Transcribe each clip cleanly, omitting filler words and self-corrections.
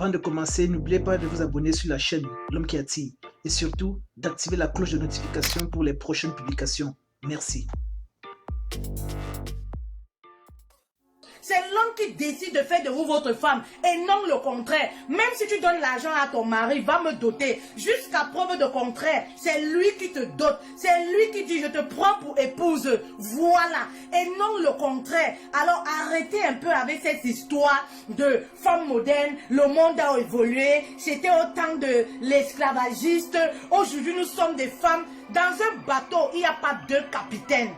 Avant de commencer, n'oubliez pas de vous abonner sur la chaîne L'Homme qui attire et surtout d'activer la cloche de notification pour les prochaines publications. Merci. C'est l'homme qui décide de faire de vous votre femme et non le contraire. Même si tu donnes l'argent à ton mari, va me doter. Jusqu'à preuve de contraire, c'est lui qui te dote. C'est lui qui dit je te prends pour épouse. Voilà. Et non le contraire. Alors arrêtez un peu avec cette histoire de femme moderne. Le monde a évolué. C'était au temps de l'esclavagiste. Aujourd'hui nous sommes des femmes. Dans un bateau, il n'y a pas deux capitaines.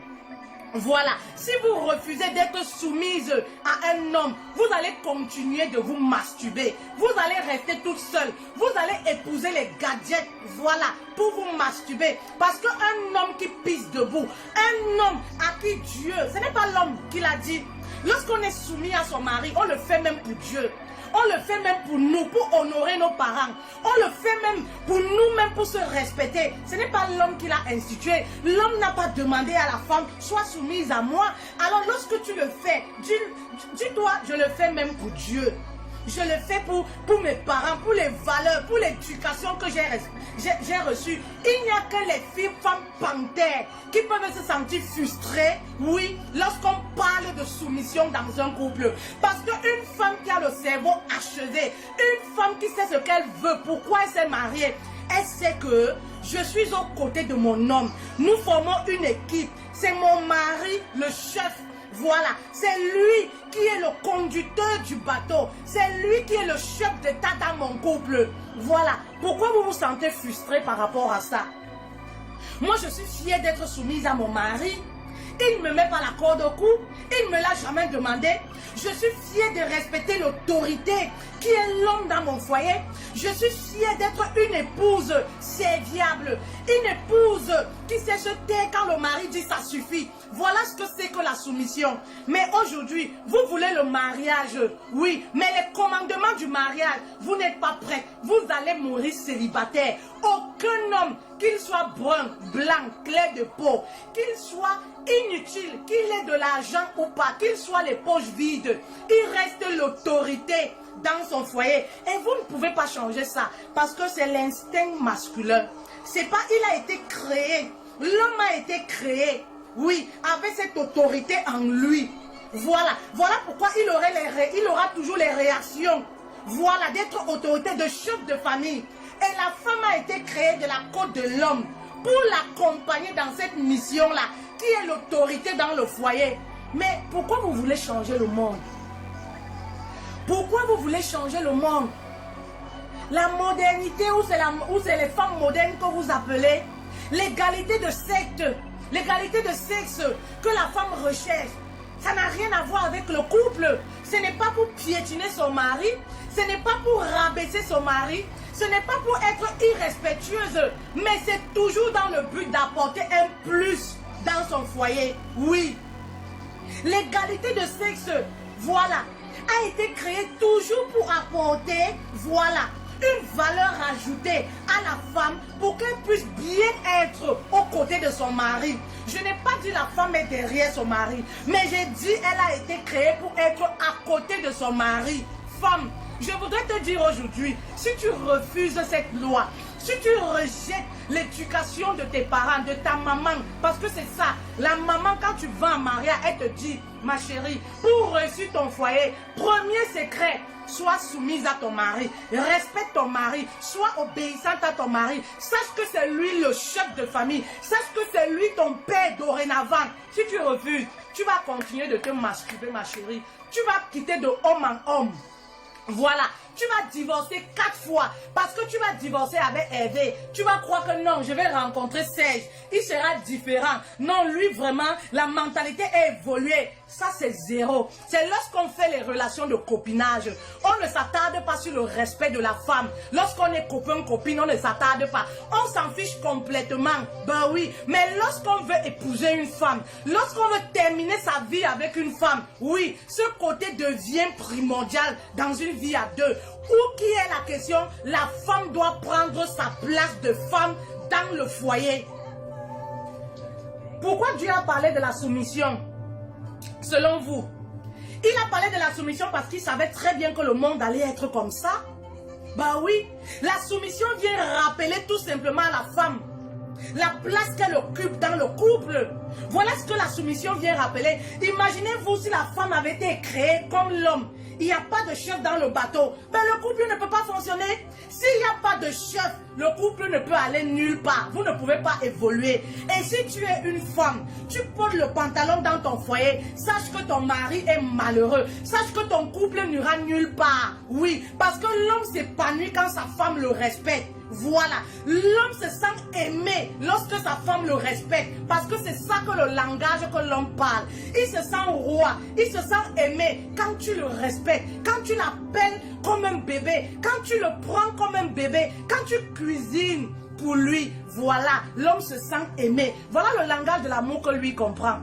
Voilà, si vous refusez d'être soumise à un homme, vous allez continuer de vous masturber. Vous allez rester toute seule. Vous allez épouser les gadgets, voilà, pour vous masturber. Parce qu'un homme qui pisse debout, un homme à qui Dieu, ce n'est pas l'homme qui l'a dit. Lorsqu'on est soumis à son mari, on le fait même pour Dieu. On le fait même pour nous, pour honorer nos parents. On le fait même pour nous-mêmes, pour se respecter. Ce n'est pas l'homme qui l'a institué. L'homme n'a pas demandé à la femme, sois soumise à moi. Alors lorsque tu le fais, dis-toi, je le fais même pour Dieu. Je le fais pour mes parents, pour les valeurs, pour l'éducation que j'ai reçue. Il n'y a que les filles, femmes panthères qui peuvent se sentir frustrées, oui, lorsqu'on parle de soumission dans un couple. Parce qu'une femme qui a le cerveau achevé, une femme qui sait ce qu'elle veut, pourquoi elle s'est mariée, elle sait que je suis aux côtés de mon homme. Nous formons une équipe. C'est mon mari, le chef. Voilà, c'est lui qui est le conducteur du bateau. C'est lui qui est le chef d'État dans mon couple. Voilà, pourquoi vous vous sentez frustré par rapport à ça? Moi, je suis fière d'être soumise à mon mari. Il ne me met pas la corde au cou. Il ne me l'a jamais demandé. Je suis fière de respecter l'autorité qui est l'homme dans mon foyer. Je suis fière d'être une épouse serviable. Une épouse qui sait se taire quand le mari dit ça suffit. Voilà ce que c'est que la soumission. Mais aujourd'hui, vous voulez le mariage. Oui, mais les commandements du mariage, vous n'êtes pas prêts. Vous allez mourir célibataire. Aucun homme, qu'il soit brun, blanc, clair de peau, qu'il soit inutile, qu'il ait de l'argent ou pas, qu'il soit les poches vides, il reste l'autorité dans son foyer. Et vous ne pouvez pas changer ça parce que c'est l'instinct masculin. C'est pas, il a été créé, l'homme a été créé, oui, avec cette autorité en lui. Voilà, voilà pourquoi il aura toujours les réactions. Voilà, d'être autorité de chef de famille. Et la femme a été créée de la côte de l'homme pour l'accompagner dans cette mission-là, qui est l'autorité dans le foyer. Mais pourquoi vous voulez changer le monde? Pourquoi vous voulez changer le monde? La modernité, ou c'est les femmes modernes que vous appelez, l'égalité de sexe que la femme recherche, ça n'a rien à voir avec le couple. Ce n'est pas pour piétiner son mari, ce n'est pas pour rabaisser son mari, ce n'est pas pour être irrespectueuse, mais c'est toujours dans le but d'apporter un plus dans son foyer. Oui. L'égalité de sexe, voilà, a été créée toujours pour apporter, voilà, une valeur ajoutée à la femme pour qu'elle puisse bien être aux côtés de son mari. Je n'ai pas dit la femme est derrière son mari, mais j'ai dit elle a été créée pour être à côté de son mari. Femme, je voudrais te dire aujourd'hui, si tu refuses cette loi, si tu rejettes l'éducation de tes parents, de ta maman, parce que c'est ça, la maman quand tu vas en mariage, elle te dit, ma chérie, pour réussir ton foyer, premier secret, sois soumise à ton mari, respecte ton mari, sois obéissante à ton mari, sache que c'est lui le chef de famille, sache que c'est lui ton père dorénavant. Si tu refuses, tu vas continuer de te masturber, ma chérie, tu vas quitter de homme en homme. Voilà, tu vas divorcer 4 fois parce que tu vas divorcer avec Hervé. Tu vas croire que non, je vais rencontrer Serge, il sera différent. Non, lui vraiment, la mentalité est évoluée. Ça c'est zéro. C'est lorsqu'on fait les relations de copinage, on ne s'attarde pas sur le respect de la femme. Lorsqu'on est copain-copine, on ne s'attarde pas. On s'en fiche complètement. Ben oui, mais lorsqu'on veut épouser une femme, lorsqu'on veut terminer sa vie avec une femme, oui, ce côté devient primordial dans une vie à deux. Où qui est la question, la femme doit prendre sa place de femme dans le foyer. Pourquoi Dieu a parlé de la soumission? Selon vous, il a parlé de la soumission parce qu'il savait très bien que le monde allait être comme ça. Bah oui, la soumission vient rappeler tout simplement à la femme la place qu'elle occupe dans le couple. Voilà ce que la soumission vient rappeler. Imaginez-vous si la femme avait été créée comme l'homme. Il n'y a pas de chef dans le bateau. Ben, le couple ne peut pas fonctionner. S'il n'y a pas de chef, le couple ne peut aller nulle part. Vous ne pouvez pas évoluer. Et si tu es une femme, tu portes le pantalon dans ton foyer, sache que ton mari est malheureux. Sache que ton couple n'ira nulle part. Oui, parce que l'homme s'épanouit quand sa femme le respecte. Voilà, l'homme se sent aimé lorsque sa femme le respecte, parce que c'est ça que le langage que l'homme parle. Il se sent roi, il se sent aimé quand tu le respectes, quand tu l'appelles comme un bébé, quand tu le prends comme un bébé, quand tu cuisines pour lui. Voilà, l'homme se sent aimé. Voilà le langage de l'amour que lui comprend.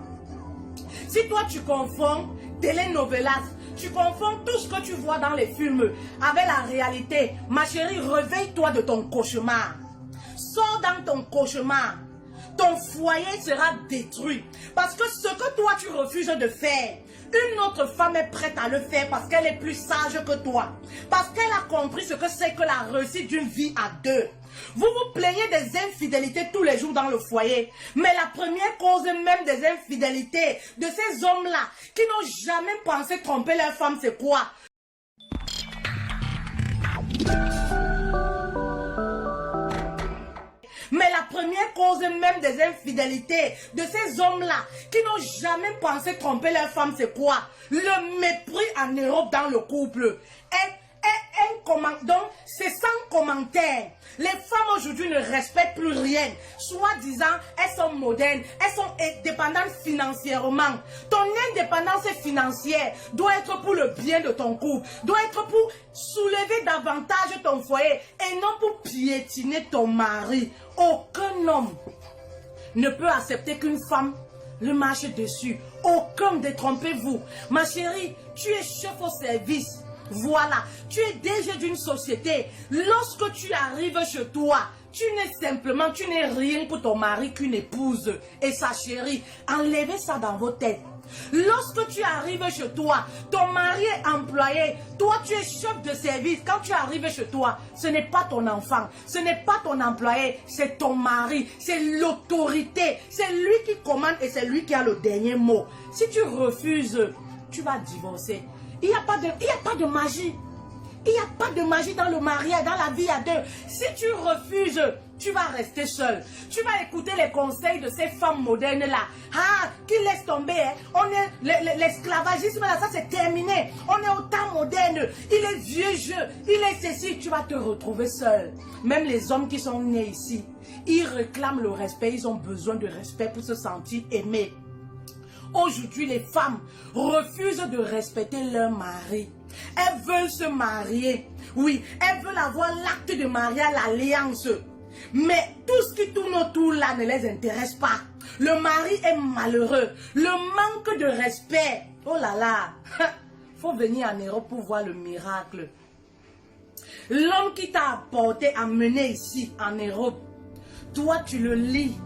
Si toi tu confonds telenovelas, tu confonds tout ce que tu vois dans les films avec la réalité, ma chérie, réveille-toi de ton cauchemar. Sors dans ton cauchemar. Ton foyer sera détruit. Parce que ce que toi tu refuses de faire, une autre femme est prête à le faire parce qu'elle est plus sage que toi. Parce qu'elle a compris ce que c'est que la réussite d'une vie à deux. Vous vous plaignez des infidélités tous les jours dans le foyer. Mais la première cause même des infidélités de ces hommes-là qui n'ont jamais pensé tromper leur femme, c'est quoi? Mais la première cause même des infidélités de ces hommes-là qui n'ont jamais pensé tromper leur femme, c'est quoi? Le mépris en Europe dans le couple. Donc, c'est sans commentaire. Les femmes aujourd'hui ne respectent plus rien. Soi-disant, elles sont modernes, elles sont indépendantes financièrement. Ton indépendance financière doit être pour le bien de ton couple, doit être pour soulever davantage ton foyer et non pour piétiner ton mari. Aucun homme ne peut accepter qu'une femme le marche dessus. Aucun, détrompez-vous. Ma chérie, tu es chef au service. Voilà, tu es déjà d'une société. Lorsque tu arrives chez toi, tu n'es rien pour ton mari qu'une épouse et sa chérie. Enlevez ça dans vos têtes. Lorsque tu arrives chez toi, ton mari est employé, toi tu es chef de service. Quand tu arrives chez toi, ce n'est pas ton enfant, ce n'est pas ton employé, c'est ton mari, c'est l'autorité, c'est lui qui commande et c'est lui qui a le dernier mot. Si tu refuses, tu vas divorcer. Il n'y a pas de magie. Il n'y a pas de magie dans le mariage, dans la vie à deux. Si tu refuses, tu vas rester seul. Tu vas écouter les conseils de ces femmes modernes-là. Ah, qui laissent tomber. Hein? On est l'esclavagisme, là, ça c'est terminé. On est au temps moderne. Il est vieux jeu. Il est ceci. Tu vas te retrouver seul. Même les hommes qui sont nés ici, ils réclament le respect. Ils ont besoin de respect pour se sentir aimés. Aujourd'hui, les femmes refusent de respecter leur mari. Elles veulent se marier. Oui, elles veulent avoir l'acte de mariage, l'alliance. Mais tout ce qui tourne autour là ne les intéresse pas. Le mari est malheureux. Le manque de respect. Oh là là. Faut venir en Europe pour voir le miracle. L'homme qui t'a amené ici en Europe, toi tu le lis.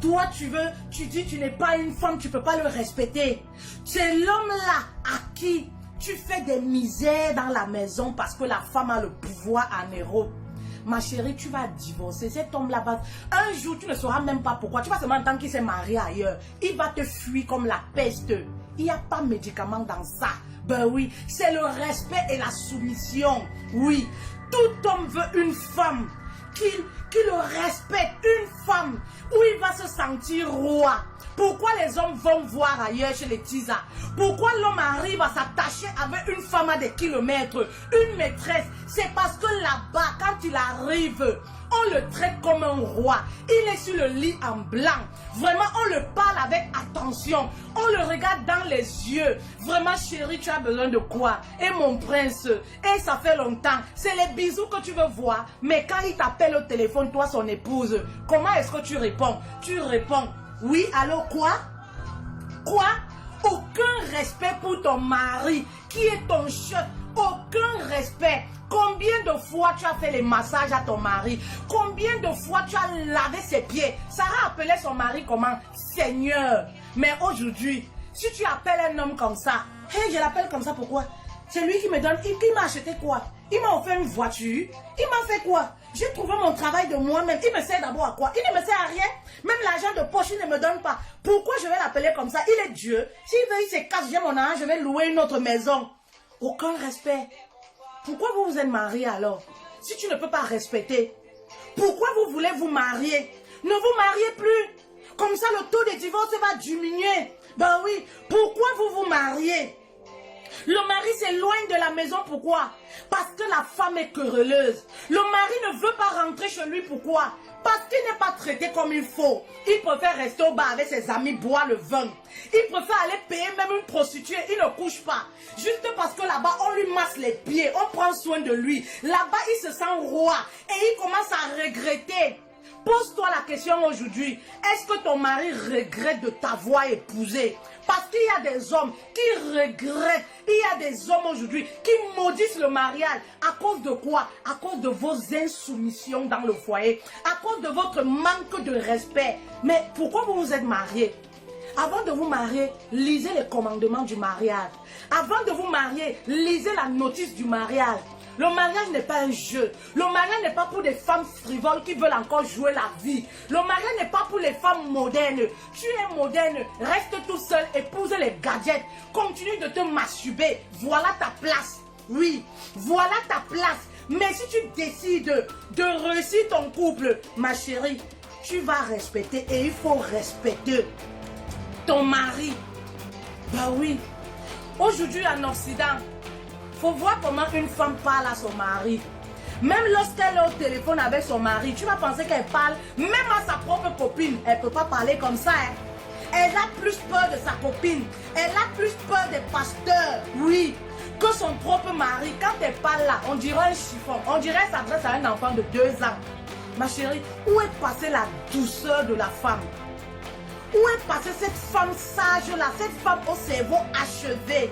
Toi, tu dis tu n'es pas une femme, tu ne peux pas le respecter. C'est l'homme-là à qui tu fais des misères dans la maison parce que la femme a le pouvoir en Europe. Ma chérie, tu vas divorcer. Cet homme-là, un jour, tu ne sauras même pas pourquoi. Tu vas seulement entendre qu'il s'est marié ailleurs. Il va te fuir comme la peste. Il n'y a pas de médicament dans ça. Ben oui, c'est le respect et la soumission. Oui, tout homme veut une femme qui le respecte, une femme où il va se sentir roi. Pourquoi les hommes vont voir ailleurs chez les tisas? Pourquoi l'homme arrive à s'attacher avec une femme à des kilomètres, une maîtresse? C'est parce que là-bas, quand il arrive, on le traite comme un roi. Il est sur le lit en blanc. Vraiment, on le parle avec attention. On le regarde dans les yeux. Vraiment, chérie, tu as besoin de quoi? Et mon prince, et ça fait longtemps. C'est les bisous que tu veux voir. Mais quand il t'appelle au téléphone, toi, son épouse, comment est-ce que tu réponds? Tu réponds, oui, allô, quoi? Quoi? Aucun respect pour ton mari, qui est ton chef. Aucun respect. Combien de fois tu as fait les massages à ton mari? Combien de fois tu as lavé ses pieds? Sarah appelait son mari comment? Seigneur. Mais aujourd'hui, si tu appelles un homme comme ça, hey, je l'appelle comme ça, pourquoi? C'est lui qui me donne. Il m'a acheté quoi? Il m'a offert une voiture. Il m'a fait quoi? J'ai trouvé mon travail de moi-même. Il me sert d'abord à quoi? Il ne me sert à rien. Même l'argent de poche, il ne me donne pas. Pourquoi je vais l'appeler comme ça? Il est Dieu. S'il veut, il se casse, j'ai mon argent, je vais louer une autre maison. Aucun respect. Pourquoi vous vous êtes marié alors? Si tu ne peux pas respecter, pourquoi vous voulez vous marier? Ne vous mariez plus. Comme ça, le taux de divorce va diminuer. Ben oui, pourquoi vous vous mariez? Le mari s'éloigne de la maison, pourquoi? Parce que la femme est querelleuse. Le mari ne veut pas rentrer chez lui, pourquoi? Parce qu'il n'est pas traité comme il faut. Il préfère rester au bar avec ses amis, boire le vin. Il préfère aller payer même une prostituée, il ne couche pas. Juste parce que là-bas, on lui masse les pieds, on prend soin de lui. Là-bas, il se sent roi et il commence à regretter. Pose-toi la question aujourd'hui, est-ce que ton mari regrette de t'avoir épousé? Parce qu'il y a des hommes qui regrettent, il y a des hommes aujourd'hui qui maudissent le mariage. À cause de quoi? À cause de vos insoumissions dans le foyer, à cause de votre manque de respect. Mais pourquoi vous vous êtes mariés? Avant de vous marier, lisez les commandements du mariage. Avant de vous marier, lisez la notice du mariage. Le mariage n'est pas un jeu. Le mariage n'est pas pour des femmes frivoles qui veulent encore jouer la vie. Le mariage n'est pas pour les femmes modernes. Tu es moderne, reste tout seul, épouse les gadgets. Continue de te masturber. Voilà ta place. Oui, voilà ta place. Mais si tu décides de réussir ton couple, ma chérie, tu vas respecter et il faut respecter ton mari. Bah oui. Aujourd'hui en Occident, faut voir comment une femme parle à son mari. Même lorsqu'elle est au téléphone avec son mari, tu vas penser qu'elle parle même à sa propre copine. Elle ne peut pas parler comme ça. Hein. Elle a plus peur de sa copine. Elle a plus peur des pasteurs. Oui. Que son propre mari. Quand elle parle là, on dirait un chiffon. On dirait qu'elle s'adresse à un enfant de 2 ans. Ma chérie, où est passée la douceur de la femme? Où est passée cette femme sage là? Cette femme au cerveau achevé?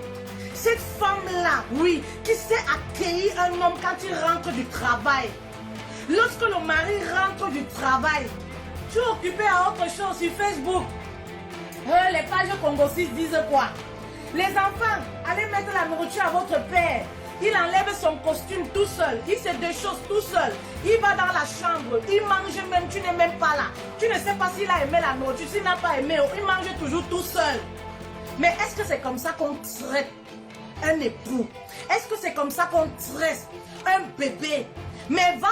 Cette femme-là, oui, qui sait accueillir un homme quand il rentre du travail. Lorsque le mari rentre du travail, tu es occupé à autre chose sur Facebook. Les pages Congo 6 disent quoi? Les enfants, allez mettre la nourriture à votre père. Il enlève son costume tout seul. Il se déchausse tout seul. Il va dans la chambre. Il mange même, tu n'es même pas là. Tu ne sais pas s'il a aimé la nourriture, s'il n'a pas aimé. Il mange toujours tout seul. Mais est-ce que c'est comme ça qu'on traite un époux? Est-ce que c'est comme ça qu'on traite un bébé? Mais va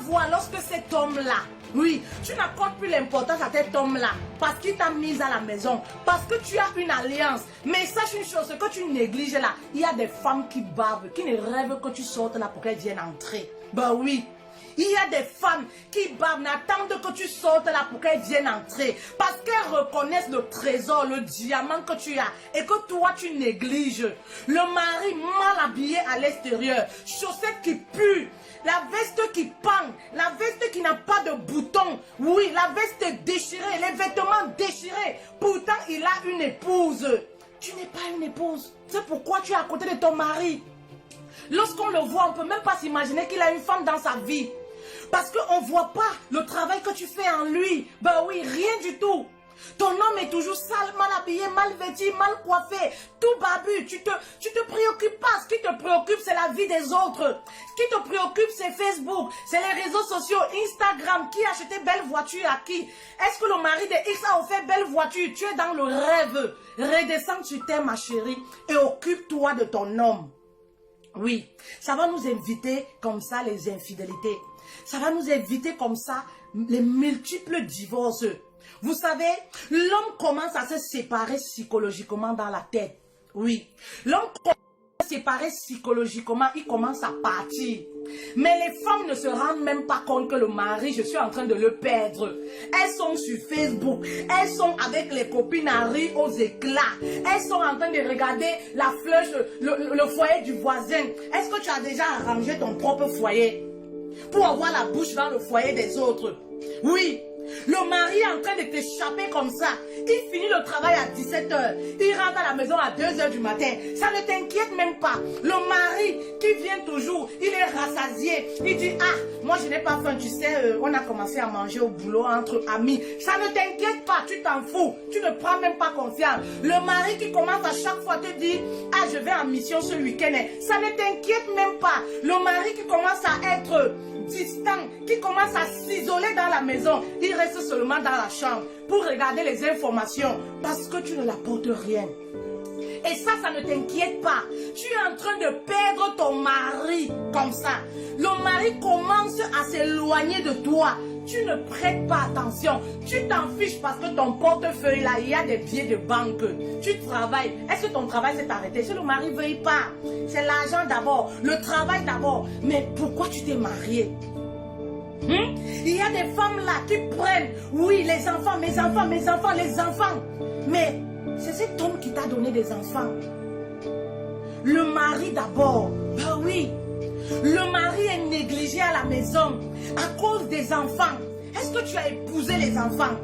voir lorsque cet homme-là, oui, tu n'accordes plus l'importance à cet homme-là parce qu'il t'a mise à la maison, parce que tu as une alliance. Mais sache une chose, ce que tu négliges là, il y a des femmes qui bavent, qui ne rêvent que tu sortes là pour qu'elles viennent entrer. Bah oui. Il y a des femmes qui bavent, n'attendent que tu sortes là pour qu'elles viennent entrer. Parce qu'elles reconnaissent le trésor, le diamant que tu as et que toi tu négliges. Le mari mal habillé à l'extérieur, chaussettes qui puent, la veste qui pend, la veste qui n'a pas de boutons. Oui, la veste déchirée, les vêtements déchirés. Pourtant, il a une épouse. Tu n'es pas une épouse. C'est pourquoi tu es à côté de ton mari. Lorsqu'on le voit, on ne peut même pas s'imaginer qu'il a une femme dans sa vie. Parce qu'on ne voit pas le travail que tu fais en lui. Ben oui, rien du tout. Ton homme est toujours sale, mal habillé, mal vêtu, mal coiffé, tout babu. Tu te préoccupes pas. Ce qui te préoccupe, c'est la vie des autres. Ce qui te préoccupe, c'est Facebook, c'est les réseaux sociaux, Instagram. Qui a acheté belle voiture à qui? Est-ce que le mari de X a offert belle voiture? Tu es dans le rêve. Redescends sur terre, ma chérie, et occupe-toi de ton homme. Oui, ça va nous éviter comme ça les infidélités. Ça va nous éviter comme ça les multiples divorces. Vous savez, l'homme commence à se séparer psychologiquement dans la tête. Oui, l'homme commence à se séparer psychologiquement, il commence à partir. Mais les femmes ne se rendent même pas compte que le mari, je suis en train de le perdre. Elles sont sur Facebook, elles sont avec les copines à rire aux éclats. Elles sont en train de regarder la flèche, le foyer du voisin. Est-ce que tu as déjà arrangé ton propre foyer pour avoir la bouche dans le foyer des autres? Oui. Le mari est en train de t'échapper comme ça. Il finit le travail à 17 h. Il rentre à la maison à 2 h du matin. Ça ne t'inquiète même pas. Le mari qui vient toujours toujours, il est rassasié. Il dit, ah, moi je n'ai pas faim, tu sais, on a commencé à manger au boulot entre amis. Ça ne t'inquiète pas, tu t'en fous, tu ne prends même pas confiance. Le mari qui commence à chaque fois te dire, ah, je vais en mission ce week-end, ça ne t'inquiète même pas. Le mari qui commence à être distant, qui commence à s'isoler dans la maison, il reste seulement dans la chambre pour regarder les informations parce que tu ne l'apportes rien. Et ça ne t'inquiète pas. Tu es en train de perdre ton mari comme ça. Le mari commence à s'éloigner de toi. Tu ne prêtes pas attention. Tu t'en fiches parce que ton portefeuille là, il y a des billets de banque. Tu travailles. Est-ce que ton travail s'est arrêté? Si le mari ne veuille pas, c'est l'argent d'abord, le travail d'abord. Mais pourquoi tu t'es marié? Il y a des femmes là qui prennent, oui, les enfants, mes enfants, mes enfants, les enfants. Mais c'est cet homme qui t'a donné des enfants. Le mari d'abord. Ben oui. Le mari est négligé à la maison à cause des enfants. Est-ce que tu as épousé les enfants?